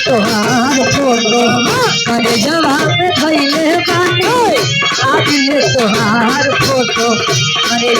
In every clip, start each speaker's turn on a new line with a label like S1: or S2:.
S1: तोहार फोटो अरे जवाब धैले बानी आदिले तोहार फोटो अरे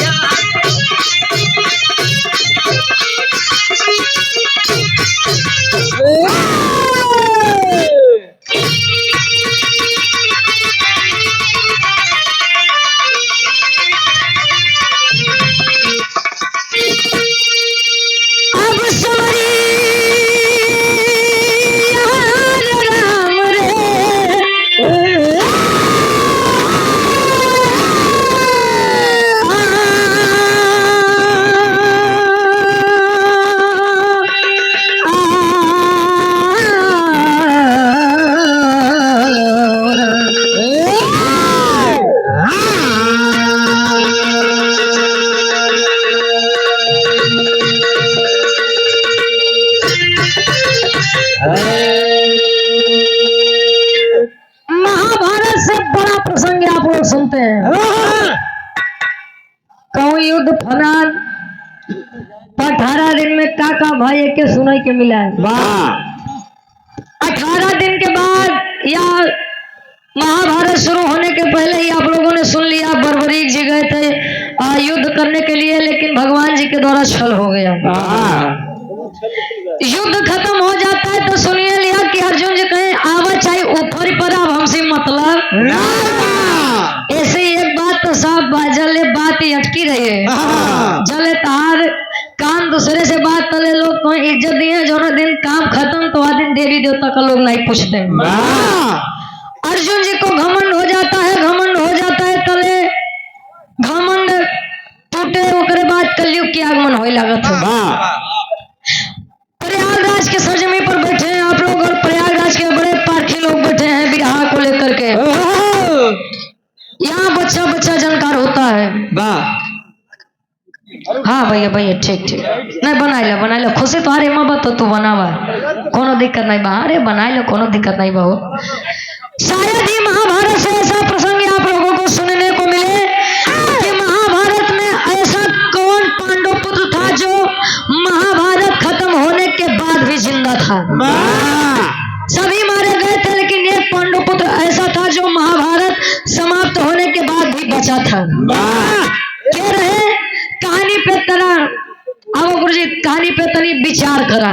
S1: महाभारत से बड़ा प्रसंग आप लोग सुनते हैं। कहूँ युद्ध फनान 18 दिन में काका भाई के सुनाई के मिला है। 18 दिन के बाद या महाभारत शुरू होने के पहले ही आप लोगों ने सुन लिया बर्बरीक जी गए थे युद्ध करने के लिए, लेकिन भगवान जी के द्वारा छल हो गया। युद्ध खत्म हो जाता है तो सुनिए लिया कि अर्जुन जी कहें आवा चाहे ऊपर पर अब हमसे मतलब ऐसे एक बात तो साफ जले बात ही अटकी रही है। जले तार काम दूसरे से बात तले लोग कोई इज्जत दिए जो ना दिन काम खत्म तो दिन देवी देवता का लोग नहीं पूछते। अर्जुन जी को घमंड हो जाता है, घमंड हो जाता है तले घमंड टूटे ओकरे बाद कलयुग की आगमन होने लगा था। प्रयागराज के सरजमी पर बैठे हैं आप लोग और प्रयागराज के बड़े पारखी लोग बैठे हैं विवाह को लेकर के। यहाँ बच्चा बच्चा जानकार होता है। हाँ भैया भैया ठीक ठीक नहीं बनाई लो खुशी तुम्हारे माँ बात तो तू बनावा कोनो दिक्कत नहीं बा। अरे बनाई लो कोनो दिक्कत नहीं बा। शायद ही महाभारत से ऐसा प्रसंग आप लोगों को सुनने को मिले कि महाभारत में ऐसा कौन पांडव पुत्र था जो महाभारत खत्म होने के बाद भी जिंदा था। सभी मारे गए थे लेकिन एक पांडव पुत्र ऐसा था जो महाभारत समाप्त होने के बाद भी बचा था। क्या रहे कहानी पे तरह अब गुरु जी कहानी पे तनी विचार करा।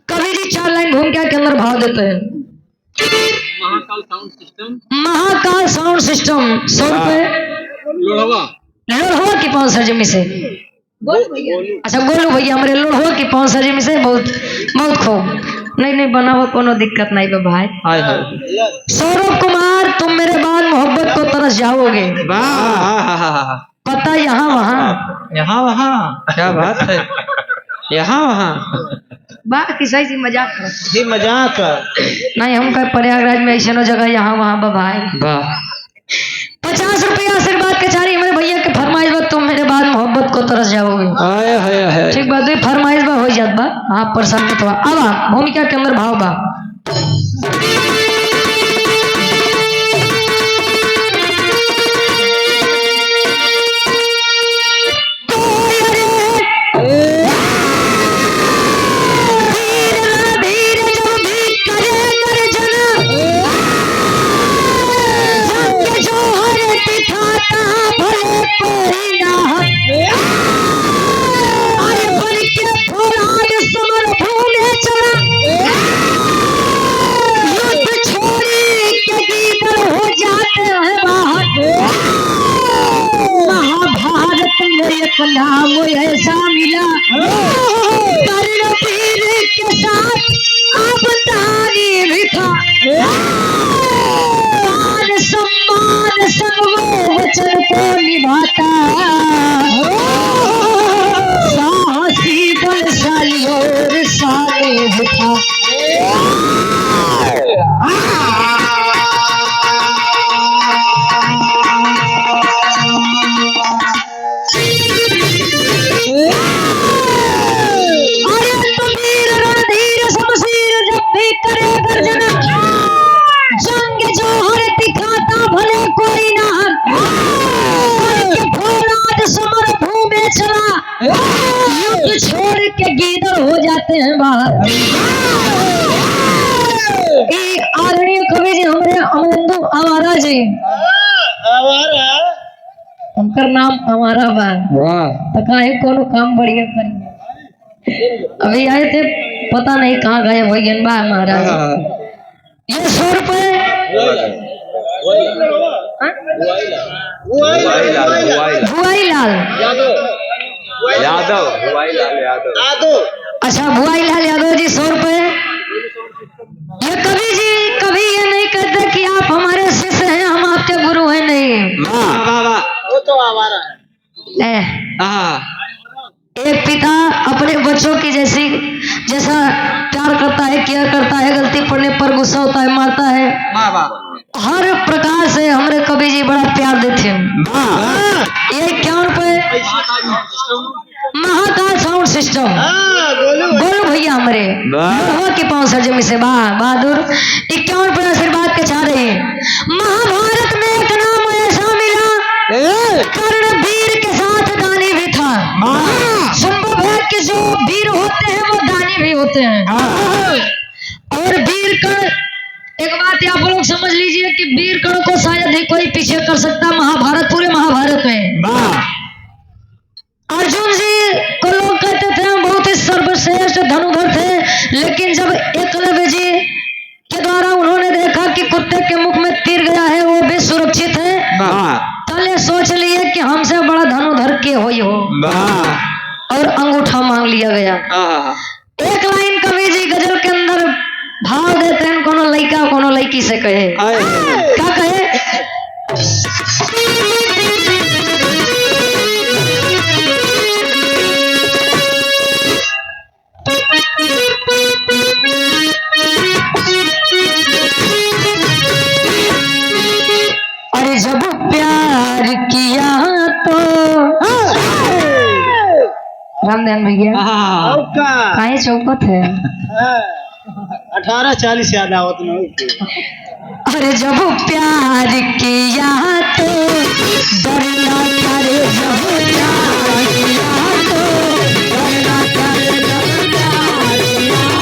S1: कवि जी 4 लाइन घूम के अंदर भाव देते हैं। महाकाल साउंड सिस्टम 100 रुपए लोढ़वा की 5 सरजमी से। अच्छा गोलू भैया हमारे लोढ़वा की 5 सरजमी से बहुत बहुत खूब नहीं बनावा कोनो दिक्कत नहीं बे भाई। सौरभ कुमार तुम मेरे बाद मोहब्बत को तरस जाओगे। पता यहाँ वहाँ
S2: क्या बात है यहाँ वहाँ
S1: बाकी सही सी मजाक
S2: जी मजाक
S1: नहीं हम कह प्रयागराज में ऐसा जगह यहाँ वहाँ भाई 50 रुपया आशीर्वाद के चारी मेरे भैया के फरमाइश बा तुम मेरे बाद मोहब्बत को तरस जाओगे। ठीक बात फरमाइश बा हो जात बा। हाँ प्रसन्न तो अब भूमिका के अंदर भाव बा। नाम ऐसा मिला पीर के साथ अब तारीफ था मान सम्मान सब वो वचन को निभाता गर्जना जंग जोहर दिखाता भले कोई ना के फौलाद समर भूमि चला युद्ध छोड़ के गीदड़ हो जाते हैं बाहर। आदरणीय कवि जी हमरे अमरेंदु आवारा जी उनकर नाम हमारा बा तो काहे कोनो काम बढ़िया करेंगे। अभी आए थे पता नहीं कहाँ गए वही बा महाराज। ये 100 रुपए भुआई लाल
S3: यादव
S1: अच्छा भुआई लाल यादव जी 100 रुपए। ये कवि जी कभी ये नहीं कहते कि आप हमारे शिष्य हैं हम आपके गुरु हैं नहीं।
S2: वो तो आवारा है।
S1: एक पिता अपने बच्चों की जैसा प्यार करता है केयर करता है गलती पड़ने पर गुस्सा होता है मारता है हर प्रकार से हमारे कवि जी बड़ा प्यार देते हैं। ये 51 रुपए महाकाल साउंड सिस्टम गोलू भैया हमारे लोहा के पांव सजमी से बहादुर 51 रुपए आशीर्वाद के चाह रहे हैं। महाभारत में एक नाम ऐसा मिला कर्ण वीर के साथ दानी भी था। संभव है कि जो वीर होते हैं वो दानी भी होते हैं। और वीर कर्ण एक बात आप लोग समझ लीजिए कि वीर कर्ण को शायद ही कोई पीछे कर सकता महाभारत पूरे महाभारत में। अर्जुन जी को लोग कहते थे हम बहुत ही सर्वश्रेष्ठ धनुधर थे लेकिन जब एकलव्य जी के द्वारा उन्होंने देखा कि कुत्ते के मुख में तीर गया है वो भी सुरक्षित है तले सोच लिए कि हमसे बड़ा धनुधर के हो और अंगूठा मांग लिया गया। एक लाइन कवि जी गजल के अंदर भाव देते हैं कोनो लड़का कोनो लड़की से कहे क्या कहे अरे जब प्यार किया तो रामदेव भैया काहे चौपत है
S2: 1840 याद आवत न।
S1: अरे जब प्यार किया तो डरना करे जब प्यार किया तो डरना करे जब प्यार किया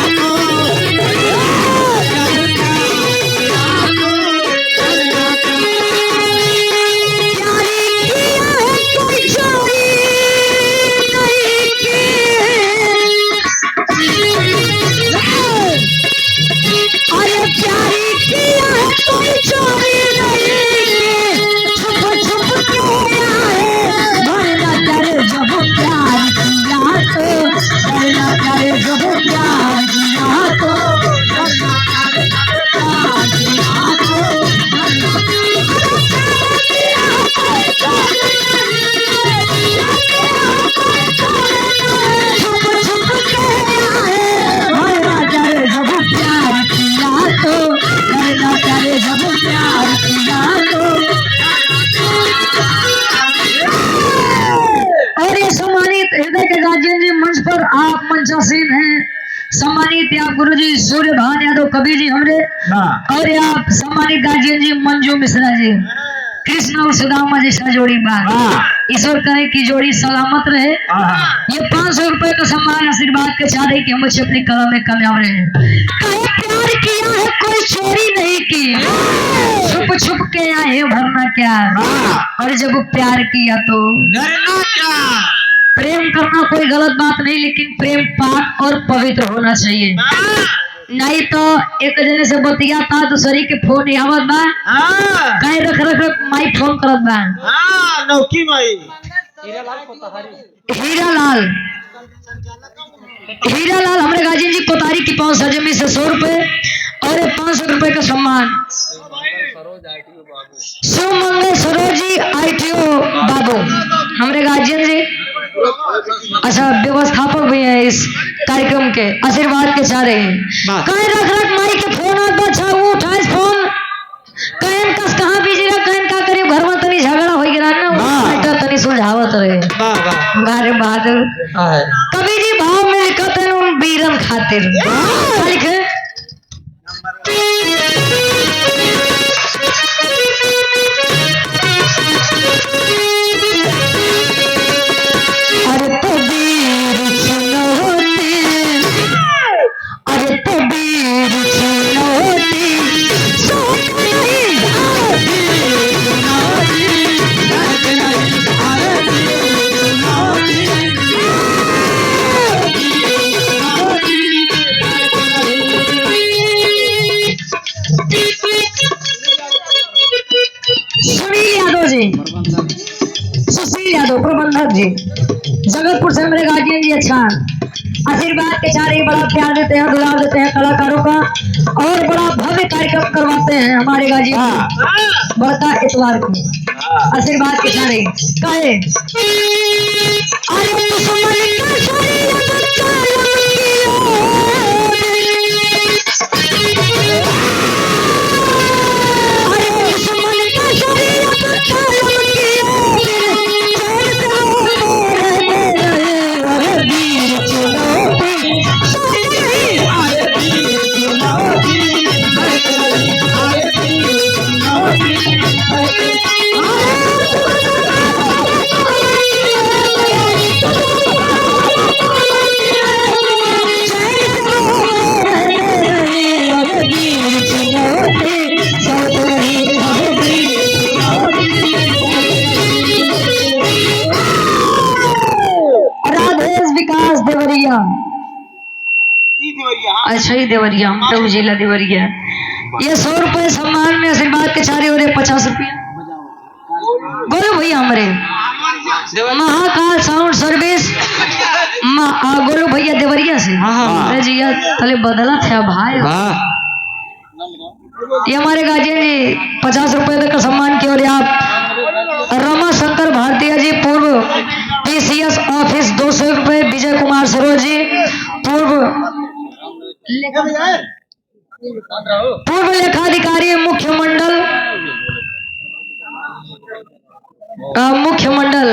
S1: आप मंचासीन हैं सम्मानित आप गुरु जी सूर्य भान यादव कबीर जी हमरे और आप सम्मानित गार्जियन जी मंजू मिश्रा जी कृष्ण और सुदामा जैसा जोड़ी बात ईश्वर करे की जोड़ी सलामत रहे। ये 500 रुपए का सम्मान आशीर्वाद के चाह रहे कि हम बच्चे अपनी कला में कामयाब रहे। कहीं प्यार किया है कोई चोरी नहीं की छुप छुप के आए भरना क्या और जब प्यार किया तो डरना क्या। प्रेम करना कोई गलत बात नहीं लेकिन प्रेम पाक और पवित्र होना चाहिए नहीं तो एक जने से बतिया था दूसरी के फोन आवत बा कहीं रख रख माई फोन करत बा
S2: नौकी माई
S1: हीरा लाल हमारे गार्जियन जी कोतारी की 5 सजमी से 100 रुपए और 500 रुपए का सम्मान सुमंगल सरोज जी ITO बाबू हमारे गार्जियन जी अच्छा व्यवस्थापक भी है इस कार्यक्रम के आशीर्वाद के चाह रहे हैं। कहीं रख रख माई के फोन आता अच्छा वो उठाए फोन कहन कस कहां बिजी रहा कहन का करियो घर में तनी झगड़ा हो गिरा ना बेटा तनी सुलझावत रहे बारे बहादुर कवि जी भाव में लिखत है उन वीरन खातिर लिखे अरे तबीर सुनोती, अरे तबीर सुनोती, सोच नहीं आती, सुनील यादव जी, सुशील यादव प्रबंधक जी, जगतपुर से मेरे गार्जियन जी अच्छा आशीर्वाद के चारे बड़ा प्यार देते हैं, दुलार देते हैं कलाकारों का, और बड़ा भव्य कार्यक्रम करवाते हैं हमारे गार्जियन बड़का इतवार को आशीर्वाद के चारे कहे अरे दुश्मन का शरीर बच्चा अरे दुश्मन का शरीर बच्चा विकास देवरिया, अच्छा ही देवरिया प्रभु जिला देवरिया, ये 100 रुपए सम्मान में आशीर्वाद के चारे हो रहे 50 रुपया बोलो भैया हमारे महाकाल साउंड सर्विस गोलू भैया देवरिया से। अरे जी यार तले बदला था भाई, ये हमारे गार्जियन जी 50 रुपए तक का सम्मान की, और आप रमा शंकर भारतीय जी पूर्व पीसीएस ऑफिस 200 रुपए, विजय कुमार सरोज जी पूर्व लेखाधिकारी मुख्य मंडल मंडल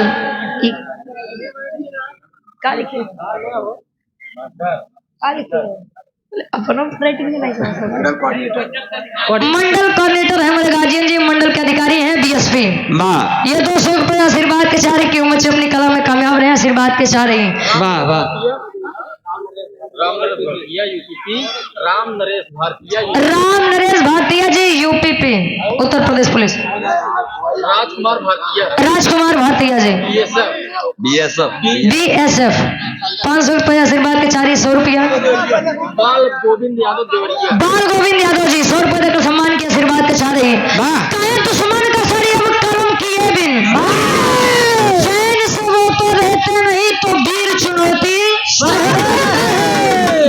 S1: कोऑर्डिनेटर है हमारे गार्जियन जी, मंडल के अधिकारी हैं बीएसपी। ये 200 रुपए आशीर्वाद के चारे की उम्र से अपनी कला में कामयाब रहे, आशीर्वाद के चारे।
S2: वाह वाह।
S3: राम नरेश
S1: भारतीय जी यूपीपी उत्तर प्रदेश पुलिस। राजकुमार भारतीय जी बीएसएफ 500 रुपए आशीर्वाद के चारे 100 रुपया।
S3: बाल गोविंद यादव
S1: जी 100 रुपए देकर सम्मान के आशीर्वाद के चारे। दुश्मन का शरीर हम कर्म किए बिन चैन से वो तो रहते नहीं तो वीर चुनौती,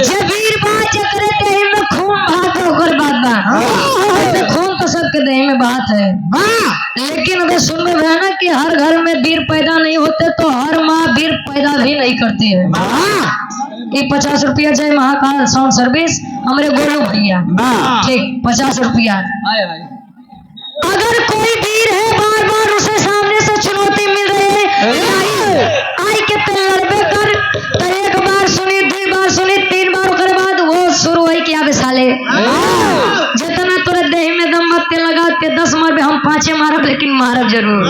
S1: जब वीर बात करे दही में खून भात होकर बात खून तो सबके दही में बात है, लेकिन अगर सुन में है ना कि हर घर में वीर पैदा नहीं होते तो हर माँ वीर पैदा भी नहीं करती है। ये 50 रुपया जय महाकाल साउंड सर्विस हमारे गोलू भैया, ठीक 50 रुपया। अगर कोई वीर है बार बार उसे सामने से चुनौती मिल रही है, आई के तेल लड़बे कर तो एक बार सुनी 2 बार सुनी 3 बार ओकर बाद वो शुरू है क्या साले जितना तोरे देह में दम मत लगा के 10 मार हम 5 मारब, लेकिन मारब जरूर।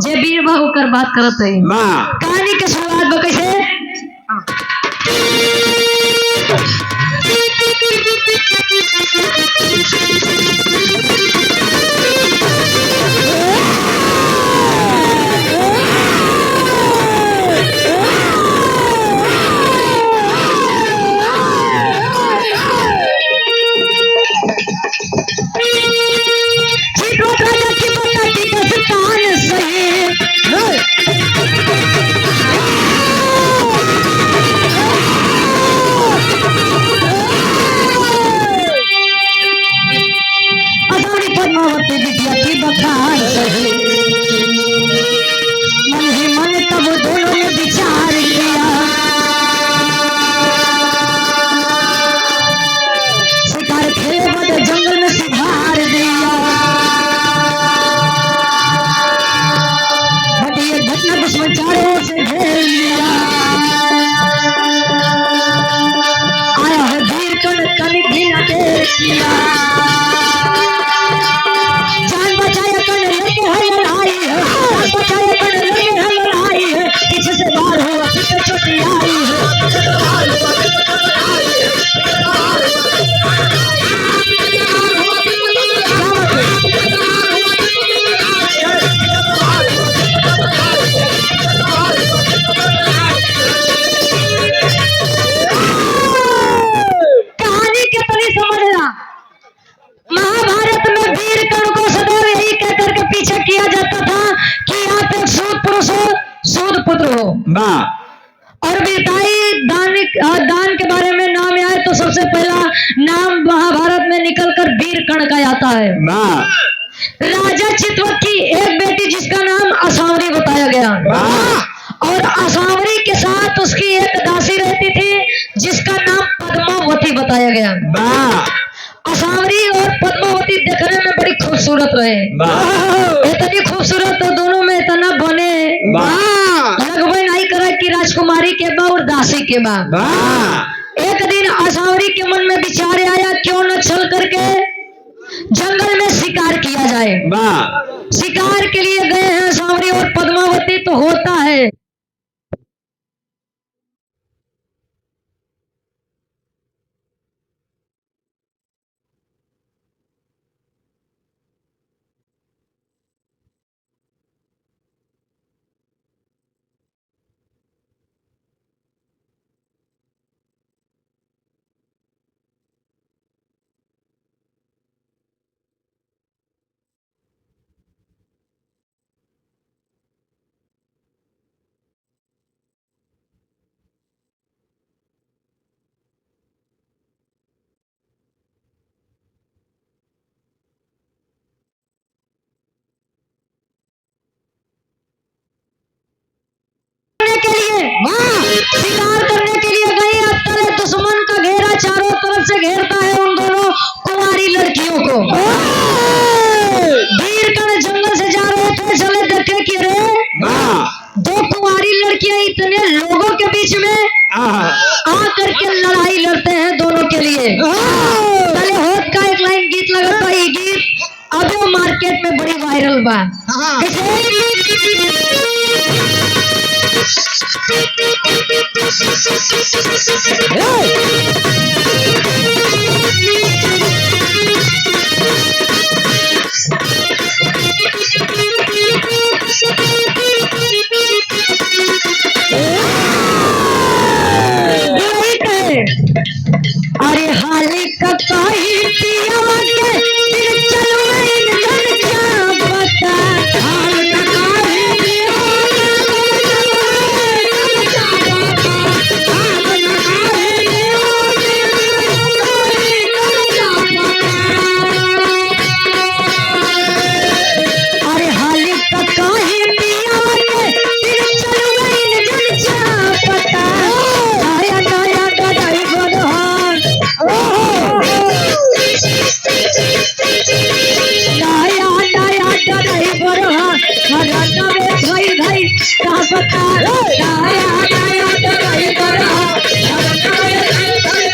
S1: जे वीर बा ओकर बात करत है। कहानी के शुरुआत बा कैसे जान बचाए कर्ण लेके है लड़ाई है, जान बचाए कर्ण लेके है लड़ाई है, पीछे से बाहर हुआ पीछे चोटी आई है। कहानी कितनी समझना। महाभारत में वीर कर्ण को सदैव यही कहकर के पीछे किया जाता था कि आप एक सूद पुरुष हो, सूद पुत्र हो। और वीरताई दान के बारे में नाम आए तो सबसे पहला नाम महाभारत में निकलकर वीर कर्ण का आता है। राजा चित्रवत की एक बेटी जिसका नाम असावरी बताया गया, और असावरी के साथ उसकी एक दासी रहती थी जिसका नाम पद्मावती बताया गया। असावरी और पद्मावती देखने में बड़ी खूबसूरत रहे, इतनी खूबसूरत तो दोनों में इतना बने लगभग नहीं करा कि राजकुमारी के बा और दासी के बा। एक दिन असावरी के मन में विचार आया क्यों न चल करके जंगल में शिकार किया जाए। शिकार के लिए गए हैं असावरी और पद्मावती, तो होता है शिकार करने के लिए गई। अब दुश्मन का घेरा चारों तरफ से घेरता है उन दोनों कुंवारी लड़कियों को। वीर कर्ण जंगल से जा रहे थे, चले देखे कि रे दो कुंवारी लड़कियां इतने लोगों के बीच में आकर के लड़ाई लड़ते हैं दोनों के लिए। पहले होत का एक लाइन गीत लगता है, ये गीत अब वो मार्केट में बड़ी वायरल बा। अरे हाली का काही पिया के फिर चलो इन घर क्या पता। हाल का काही पिया अरे हाली का काही पिया के फिर चलो इन घर क्या पता। आया नया गदाई गोदहान नया नया गदाई गोदहान हराना में भाई भाई का पता। नया नया गदाई गोदहान हराना में भाई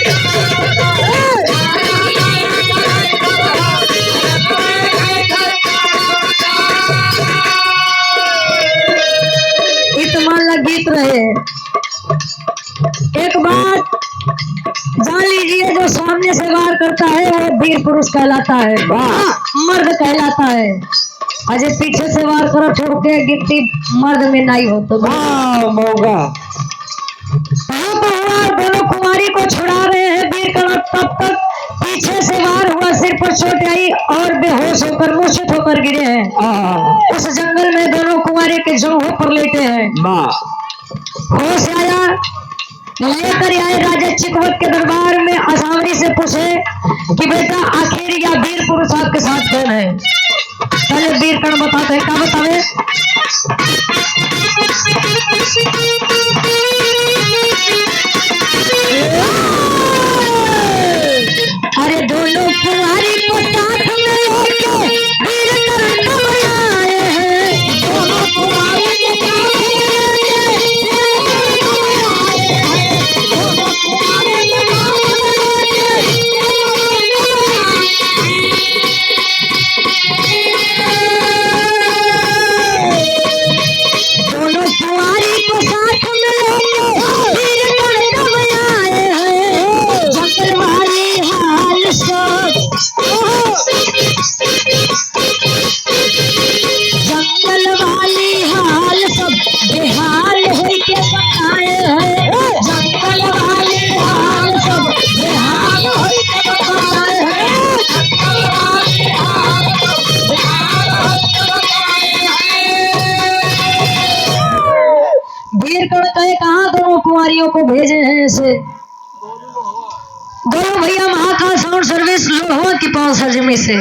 S1: इतना गीत रहे। एक बात जान लीजिए, जो सामने से वार करता है वो वीर पुरुष कहलाता है, मर्द कहलाता है। अजय पीछे से वार करो छोड़ के गिट्टी मर्द में नहीं हो तो दोनों कुमारी को छुड़ा रहे हैं वीर कर्ण। तब तक पीछे से वार हुआ, सिर पर चोट आई और बेहोश होकर मूर्छित होकर गिरे हैं। उस जंगल में दोनों कुमारी के जंघों पर लेटे हैं। होश आया, लेकर आए राजा चित्रवत के दरबार में। असावरी से पूछे कि बेटा आखिर या वीर पुरुष आपके साथ कौन है। पहले वीर कर्ण बताते हैं, क्या बतावे। अरे दोनों कुंवारी को साथ में लेके वीर कर्ण आए हैं। दोनों कुंवारी को साथ में लेके को भेजे हैं ऐसे। गोलू भैया महाकाल साउंड सर्विस लोहा की पांव सर्जमी से।